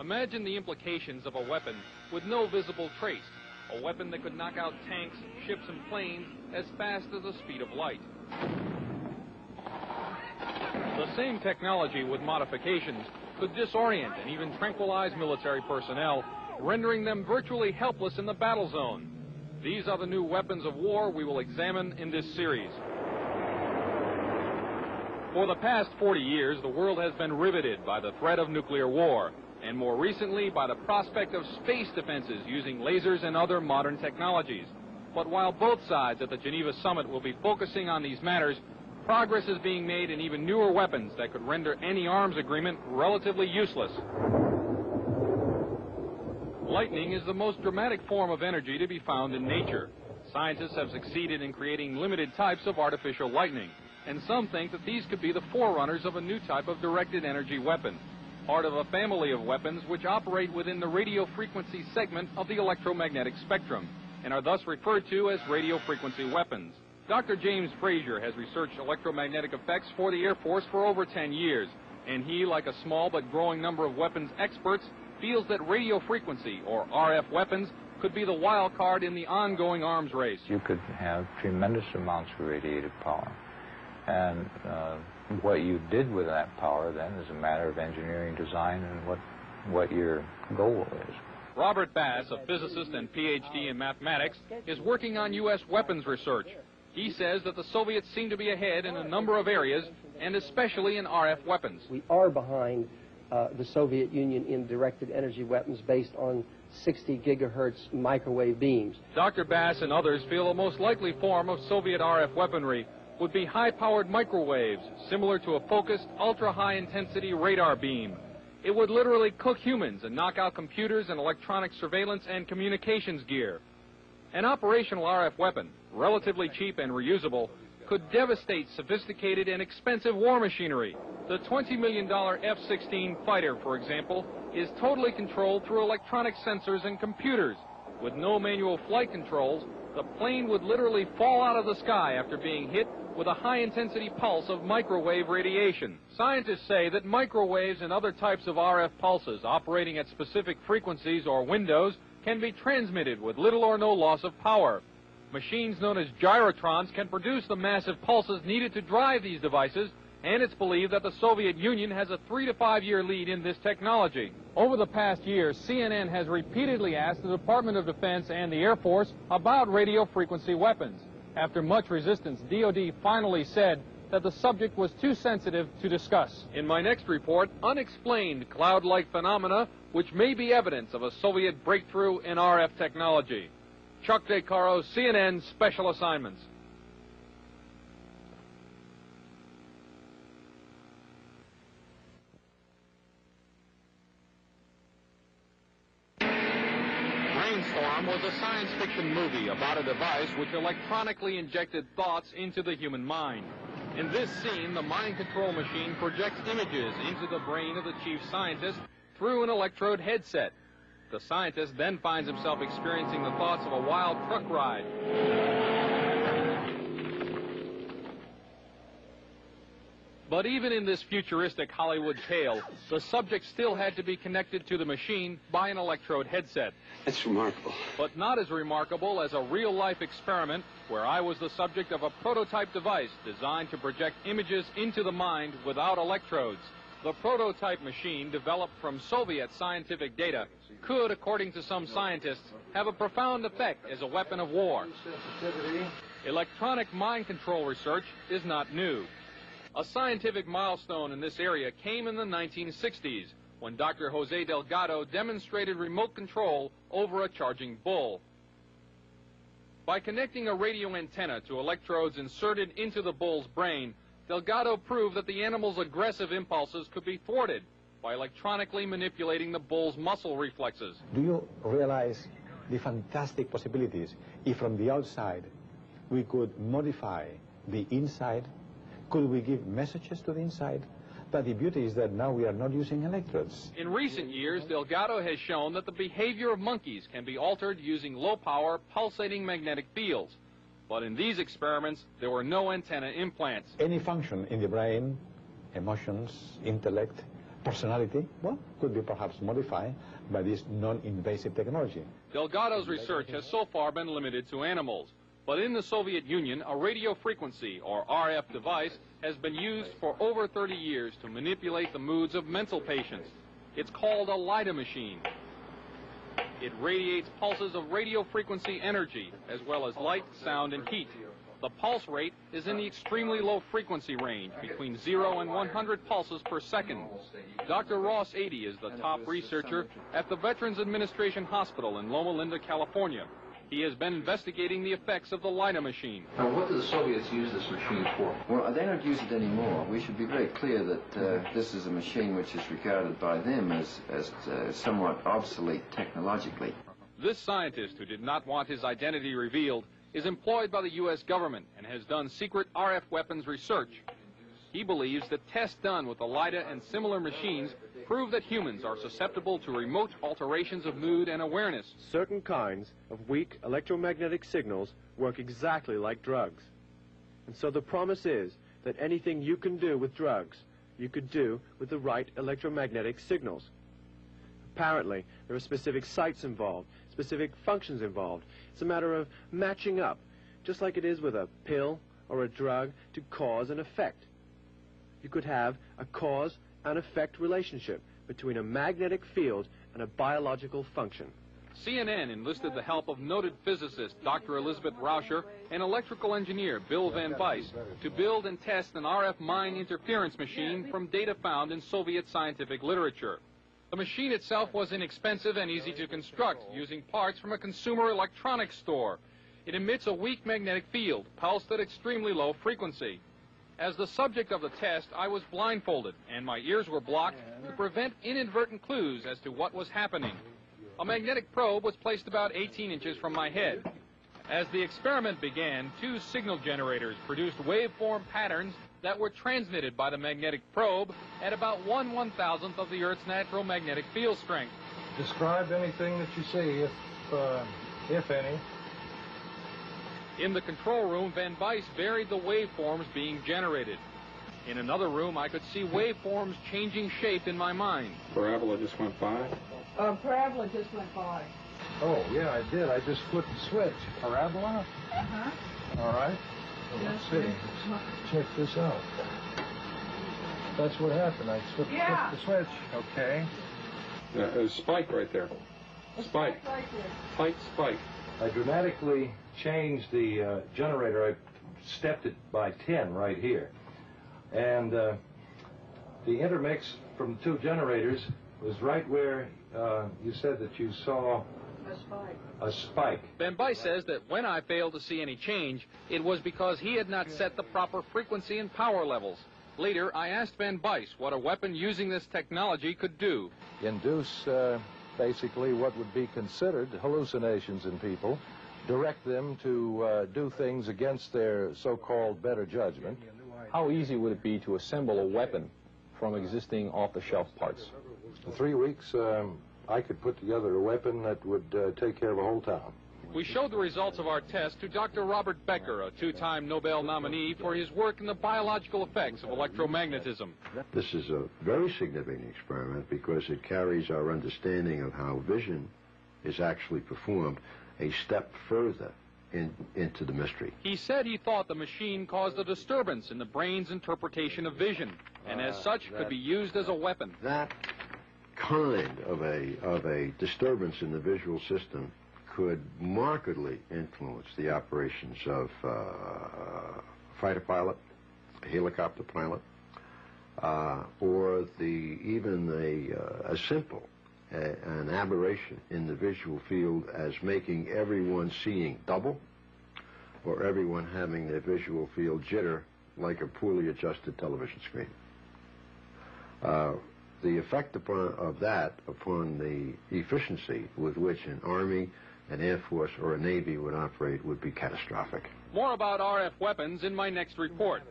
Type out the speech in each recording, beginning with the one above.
Imagine the implications of a weapon with no visible trace, a weapon that could knock out tanks, ships, and planes as fast as the speed of light. The same technology with modifications could disorient and even tranquilize military personnel, rendering them virtually helpless in the battle zone. These are the new weapons of war we will examine in this series. For the past 40 years, the world has been riveted by the threat of nuclear war, and more recently by the prospect of space defenses using lasers and other modern technologies. But while both sides at the Geneva summit will be focusing on these matters, progress is being made in even newer weapons that could render any arms agreement relatively useless. Lightning is the most dramatic form of energy to be found in nature. Scientists have succeeded in creating limited types of artificial lightning, and some think that these could be the forerunners of a new type of directed energy weapon, part of a family of weapons which operate within the radio frequency segment of the electromagnetic spectrum, and are thus referred to as radio frequency weapons. Dr. James Frazier has researched electromagnetic effects for the Air Force for over 10 years, and he, like a small but growing number of weapons experts, feels that radio frequency, or RF weapons, could be the wild card in the ongoing arms race. You could have tremendous amounts of radiative power, and what you did with that power then is a matter of engineering design and what your goal is. Robert Bass, a physicist and PhD in mathematics, is working on U.S. weapons research. He says that the Soviets seem to be ahead in a number of areas, and especially in RF weapons. We are behind the Soviet Union in directed energy weapons based on 60 gigahertz microwave beams. Dr. Bass and others feel the most likely form of Soviet RF weaponry would be high-powered microwaves, similar to a focused, ultra-high-intensity radar beam. It would literally cook humans and knock out computers and electronic surveillance and communications gear. An operational RF weapon, relatively cheap and reusable, could devastate sophisticated and expensive war machinery. The $20 million F-16 fighter, for example, is totally controlled through electronic sensors and computers. With no manual flight controls, the plane would literally fall out of the sky after being hit with a high-intensity pulse of microwave radiation. Scientists say that microwaves and other types of RF pulses operating at specific frequencies or windows can be transmitted with little or no loss of power. Machines known as gyrotrons can produce the massive pulses needed to drive these devices, and it's believed that the Soviet Union has a 3 to 5 year lead in this technology. Over the past year, CNN has repeatedly asked the Department of Defense and the Air Force about radio frequency weapons. After much resistance, DoD finally said that the subject was too sensitive to discuss. In my next report, unexplained cloud-like phenomena which may be evidence of a Soviet breakthrough in RF technology. Chuck DeCaro, CNN Special Assignments. Brainstorm was a science fiction movie about a device which electronically injected thoughts into the human mind. In this scene, the mind control machine projects images into the brain of the chief scientist through an electrode headset. The scientist then finds himself experiencing the thoughts of a wild truck ride. But even in this futuristic Hollywood tale, the subject still had to be connected to the machine by an electrode headset. That's remarkable. But not as remarkable as a real-life experiment where I was the subject of a prototype device designed to project images into the mind without electrodes. The prototype machine, developed from Soviet scientific data, could, according to some scientists, have a profound effect as a weapon of war. Electronic mind control research is not new. A scientific milestone in this area came in the 1960s, when Dr. Jose Delgado demonstrated remote control over a charging bull. By connecting a radio antenna to electrodes inserted into the bull's brain, Delgado proved that the animal's aggressive impulses could be thwarted by electronically manipulating the bull's muscle reflexes. Do you realize the fantastic possibilities if from the outside we could modify the inside? Could we give messages to the inside? But the beauty is that now we are not using electrodes. In recent years, Delgado has shown that the behavior of monkeys can be altered using low-power, pulsating magnetic fields. But in these experiments, there were no antenna implants. Any function in the brain, emotions, intellect, personality, well, could be perhaps modified by this non-invasive technology. Delgado's research has so far been limited to animals. But in the Soviet Union, a radio frequency, or RF device, has been used for over 30 years to manipulate the moods of mental patients. It's called a LIDA machine. It radiates pulses of radio frequency energy, as well as light, sound, and heat. The pulse rate is in the extremely low frequency range, between 0 and 100 pulses per second. Dr. Ross Adey is the top researcher at the Veterans Administration Hospital in Loma Linda, California. He has been investigating the effects of the LIDA machine. Now, what do the Soviets use this machine for? Well, they don't use it anymore. We should be very clear that this is a machine which is regarded by them as somewhat obsolete technologically. This scientist, who did not want his identity revealed, is employed by the U.S. government and has done secret RF weapons research. He believes that tests done with the LIDA and similar machines prove that humans are susceptible to remote alterations of mood and awareness. Certain kinds of weak electromagnetic signals work exactly like drugs. And so the promise is that anything you can do with drugs, you could do with the right electromagnetic signals. Apparently, there are specific sites involved, specific functions involved. It's a matter of matching up, just like it is with a pill or a drug, to cause and effect. You could have a cause and effect relationship between a magnetic field and a biological function. CNN enlisted the help of noted physicist Dr. Elizabeth Rauscher and electrical engineer Bill Van Bice to build and test an RF mine interference machine from data found in Soviet scientific literature. The machine itself was inexpensive and easy to construct, using parts from a consumer electronics store. It emits a weak magnetic field, pulsed at extremely low frequency. As the subject of the test, I was blindfolded, and my ears were blocked to prevent inadvertent clues as to what was happening. A magnetic probe was placed about 18 inches from my head. As the experiment began, 2 signal generators produced waveform patterns that were transmitted by the magnetic probe at about 1/1000th of the Earth's natural magnetic field strength. Describe anything that you see, if any. In the control room, Van Bice varied the waveforms being generated. In another room, I could see waveforms changing shape in my mind. Parabola just went by? Parabola just went by. Oh, yeah, I did. I just flipped the switch. Parabola? Uh-huh. All right. Well, let's see. Let's check this out. That's what happened. I flipped the switch. Okay. There's a spike right there. Spike. Right there. Tight spike. I dramatically changed the generator. I stepped it by 10 right here. And the intermix from the 2 generators was right where you said that you saw a spike. Van Bice says that when I failed to see any change, it was because he had not set the proper frequency and power levels. Later, I asked Van Bice what a weapon using this technology could do. Induce basically what would be considered hallucinations in people, direct them to do things against their so-called better judgment. How easy would it be to assemble a weapon from existing off-the-shelf parts? In 3 weeks, I could put together a weapon that would take care of a whole town. We showed the results of our test to Dr. Robert Becker, a 2-time Nobel nominee for his work in the biological effects of electromagnetism. This is a very significant experiment because it carries our understanding of how vision is actually performed a step further into the mystery. He said he thought the machine caused a disturbance in the brain's interpretation of vision, and as such could be used as a weapon. That kind of a disturbance in the visual system could markedly influence the operations of a fighter pilot, a helicopter pilot, or even a simple an aberration in the visual field as making everyone seeing double, or everyone having their visual field jitter like a poorly adjusted television screen. The effect of that upon the efficiency with which an Army, an Air Force, or a Navy would operate would be catastrophic. More about RF weapons in my next report.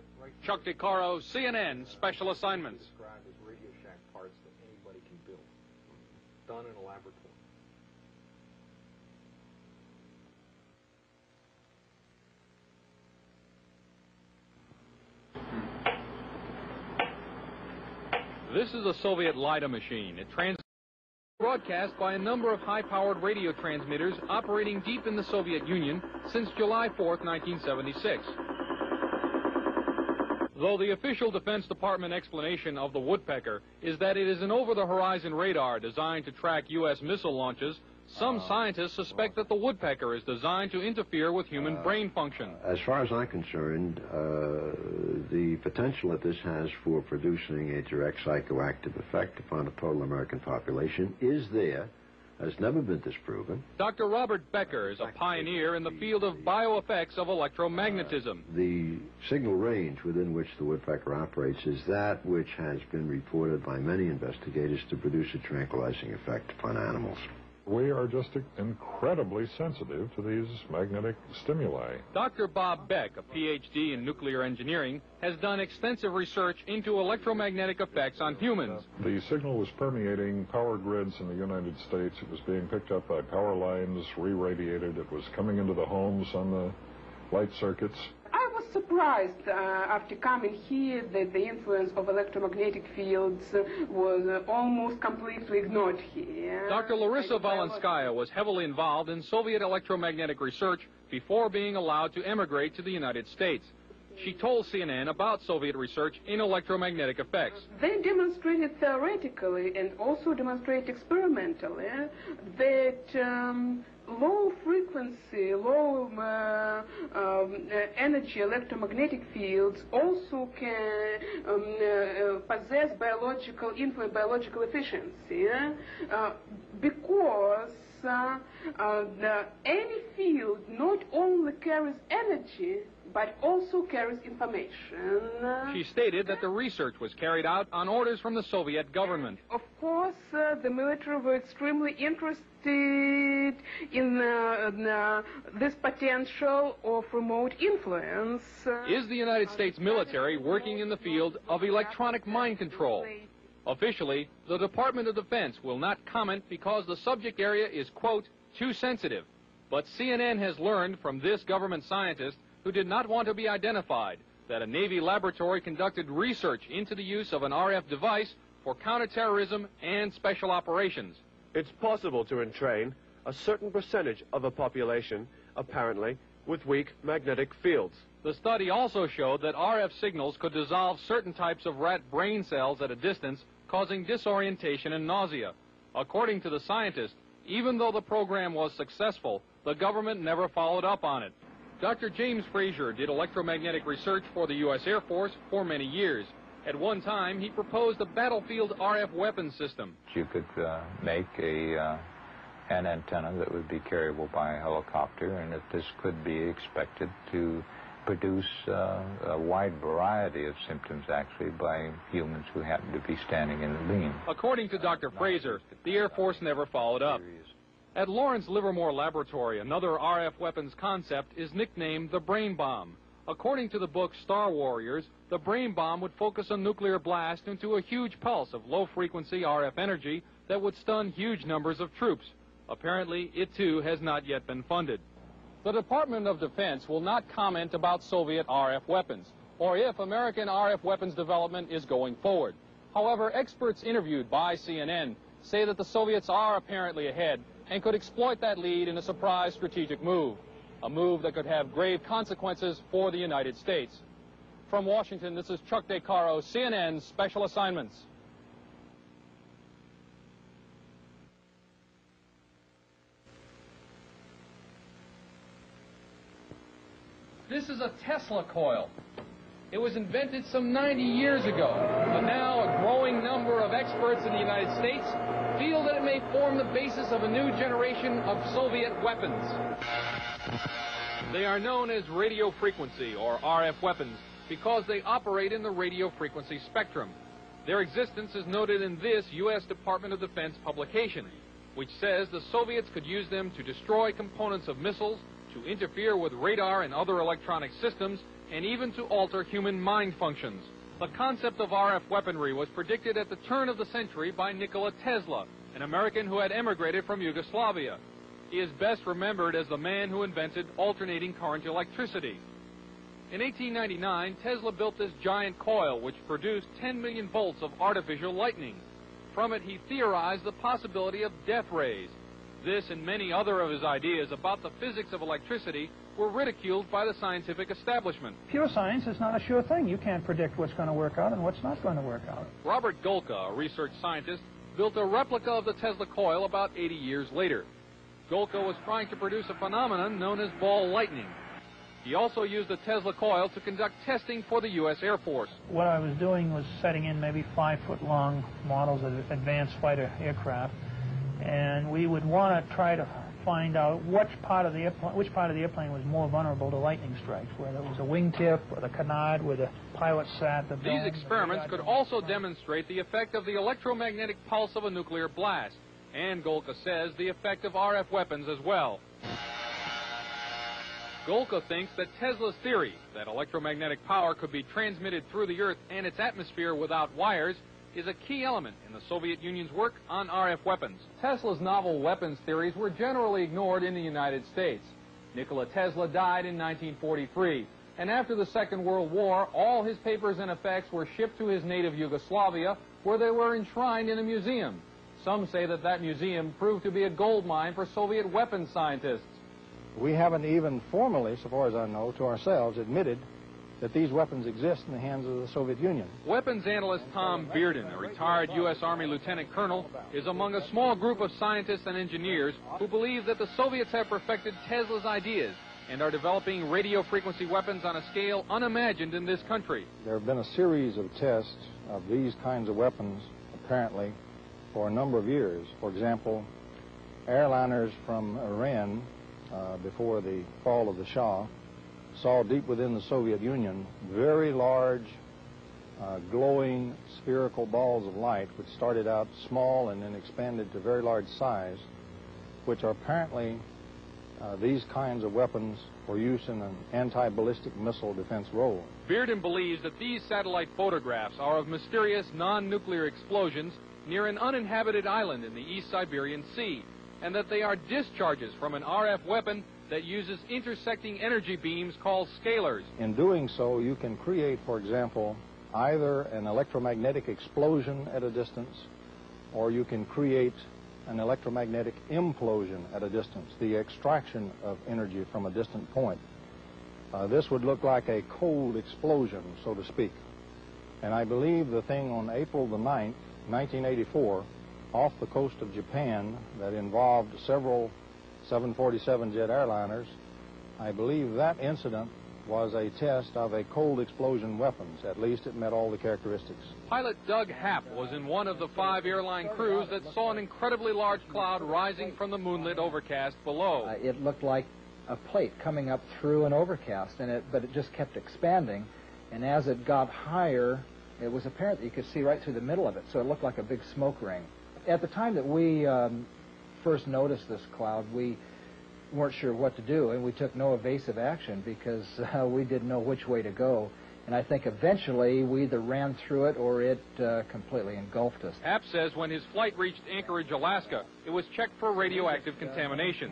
Chuck DeCaro, CNN, Special Assignments. Described as Radio Shack parts that anybody can build, done in a laboratory. This is a Soviet LIDA machine. It broadcast by a number of high-powered radio transmitters operating deep in the Soviet Union since July 4th, 1976. Though the official Defense Department explanation of the woodpecker is that it is an over-the-horizon radar designed to track U.S. missile launches, some scientists suspect that the woodpecker is designed to interfere with human brain function. As far as I'm concerned, the potential that this has for producing a direct psychoactive effect upon the total American population is there, has never been disproven. Dr. Robert Becker is a pioneer in the field of bioeffects of electromagnetism. The signal range within which the woodpecker operates is that which has been reported by many investigators to produce a tranquilizing effect upon animals. We are just incredibly sensitive to these magnetic stimuli. Dr. Bob Beck, a Ph.D. in nuclear engineering, has done extensive research into electromagnetic effects on humans. The signal was permeating power grids in the United States. It was being picked up by power lines, re-radiated. It was coming into the homes on the light circuits. I was surprised after coming here that the influence of electromagnetic fields was almost completely ignored here. Dr. Larissa Valenskaya was heavily involved in Soviet electromagnetic research before being allowed to emigrate to the United States. She told CNN about Soviet research in electromagnetic effects. They demonstrated theoretically and also demonstrated experimentally that low frequency, low energy electromagnetic fields also can possess biological efficiency because any field not only carries energy but also carries information. She stated that the research was carried out on orders from the Soviet government. Of course, the military were extremely interested in this potential of remote influence. Is the United States military working in the field of electronic mind control? Officially, the Department of Defense will not comment because the subject area is, quote, too sensitive. But CNN has learned from this government scientist, who did not want to be identified, that a Navy laboratory conducted research into the use of an RF device for counterterrorism and special operations. It's possible to entrain a certain percentage of a population, apparently, with weak magnetic fields. The study also showed that RF signals could dissolve certain types of rat brain cells at a distance, causing disorientation and nausea. According to the scientist, even though the program was successful, the government never followed up on it. Dr. James Frazier did electromagnetic research for the U.S. Air Force for many years. At one time, he proposed a battlefield RF weapon system. You could make an antenna that would be carryable by a helicopter, and that this could be expected to produce a wide variety of symptoms, actually, by humans who happen to be standing in the beam. According to Dr. Fraser, the Air Force never followed up. At Lawrence Livermore Laboratory, another RF weapons concept is nicknamed the brain bomb. According to the book Star Warriors, the brain bomb would focus a nuclear blast into a huge pulse of low-frequency RF energy that would stun huge numbers of troops. Apparently, it too has not yet been funded. The Department of Defense will not comment about Soviet RF weapons, or if American RF weapons development is going forward. However, experts interviewed by CNN say that the Soviets are apparently ahead and could exploit that lead in a surprise strategic move, a move that could have grave consequences for the United States. From Washington, this is Chuck DeCaro, CNN Special Assignments. This is a Tesla coil. It was invented some 90 years ago, but now a growing number of experts in the United States feel that it may form the basis of a new generation of Soviet weapons. They are known as radio frequency, or RF weapons, because they operate in the radio frequency spectrum. Their existence is noted in this U.S. Department of Defense publication, which says the Soviets could use them to destroy components of missiles, to interfere with radar and other electronic systems, and even to alter human mind functions. The concept of RF weaponry was predicted at the turn of the century by Nikola Tesla, an American who had emigrated from Yugoslavia. He is best remembered as the man who invented alternating current electricity. In 1899, Tesla built this giant coil which produced 10 million volts of artificial lightning. From it, he theorized the possibility of death rays. This and many other of his ideas about the physics of electricity were ridiculed by the scientific establishment. Pure science is not a sure thing. You can't predict what's going to work out and what's not going to work out. Robert Golka, a research scientist, built a replica of the Tesla coil about 80 years later. Golka was trying to produce a phenomenon known as ball lightning. He also used the Tesla coil to conduct testing for the U.S. Air Force. What I was doing was setting in maybe 5-foot-long models of advanced fighter aircraft, and we would want to try to find out which part of the airplane was more vulnerable to lightning strikes, whether it was the wingtip or the canard where the pilot sat. These experiments could also demonstrate the effect of the electromagnetic pulse of a nuclear blast, and Golka says the effect of RF weapons as well. Golka thinks that Tesla's theory that electromagnetic power could be transmitted through the Earth and its atmosphere without wires is a key element in the Soviet Union's work on RF weapons. Tesla's novel weapons theories were generally ignored in the United States. Nikola Tesla died in 1943, and after the Second World War, all his papers and effects were shipped to his native Yugoslavia, where they were enshrined in a museum. Some say that that museum proved to be a gold mine for Soviet weapons scientists. We haven't even formally, so far as I know, to ourselves admitted that these weapons exist in the hands of the Soviet Union. Weapons analyst Tom Bearden, a retired U.S. Army lieutenant colonel, is among a small group of scientists and engineers who believe that the Soviets have perfected Tesla's ideas and are developing radio frequency weapons on a scale unimagined in this country. There have been a series of tests of these kinds of weapons, apparently, for a number of years. For example, airliners from Iran, before the fall of the Shah, saw deep within the Soviet Union very large, glowing spherical balls of light, which started out small and then expanded to very large size, which are apparently these kinds of weapons for use in an anti-ballistic missile defense role. Bearden believes that these satellite photographs are of mysterious non-nuclear explosions near an uninhabited island in the East Siberian Sea, and that they are discharges from an RF weapon that uses intersecting energy beams called scalars. In doing so, you can create, for example, either an electromagnetic explosion at a distance, or you can create an electromagnetic implosion at a distance, the extraction of energy from a distant point. This would look like a cold explosion, so to speak. And I believe the thing on April the 9th, 1984, off the coast of Japan, that involved several 747 jet airliners, I believe that incident was a test of a cold explosion weapons. At least it met all the characteristics. Pilot Doug Happ was in one of the 5 airline crews that saw an incredibly large cloud rising from the moonlit overcast below. It looked like a plate coming up through an overcast, but it just kept expanding, and as it got higher, it was apparent that you could see right through the middle of it, so it looked like a big smoke ring. At the time that we first noticed this cloud, we weren't sure what to do, and we took no evasive action because we didn't know which way to go. And I think eventually we either ran through it or it completely engulfed us. Happ says when his flight reached Anchorage, Alaska, it was checked for radioactive contamination.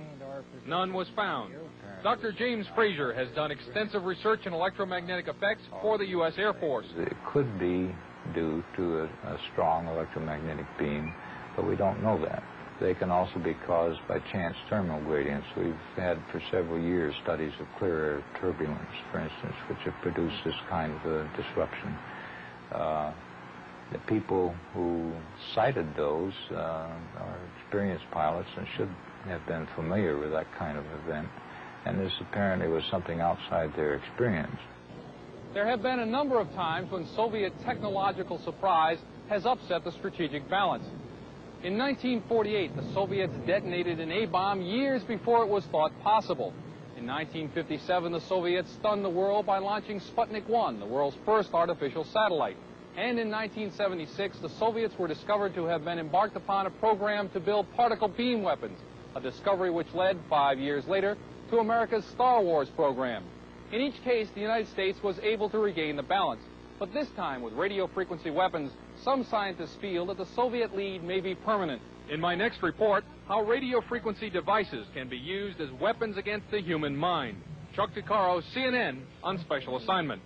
None was found. Dr. James Fraser has done extensive research in electromagnetic effects for the U.S. Air Force. It could be due to a strong electromagnetic beam, but we don't know that. They can also be caused by chance thermal gradients. We've had for several years studies of clear air turbulence, for instance, which have produced this kind of a disruption. The people who cited those are experienced pilots and should have been familiar with that kind of event, and this apparently was something outside their experience. There have been a number of times when Soviet technological surprise has upset the strategic balance. In 1948, the Soviets detonated an A-bomb years before it was thought possible. In 1957, the Soviets stunned the world by launching Sputnik 1, the world's first artificial satellite. And in 1976, the Soviets were discovered to have been embarked upon a program to build particle beam weapons, a discovery which led, 5 years later, to America's Star Wars program. In each case, the United States was able to regain the balance. But this time, with radio frequency weapons, some scientists feel that the Soviet lead may be permanent. In my next report, how radio frequency devices can be used as weapons against the human mind. Chuck DeCaro, CNN, on special assignment.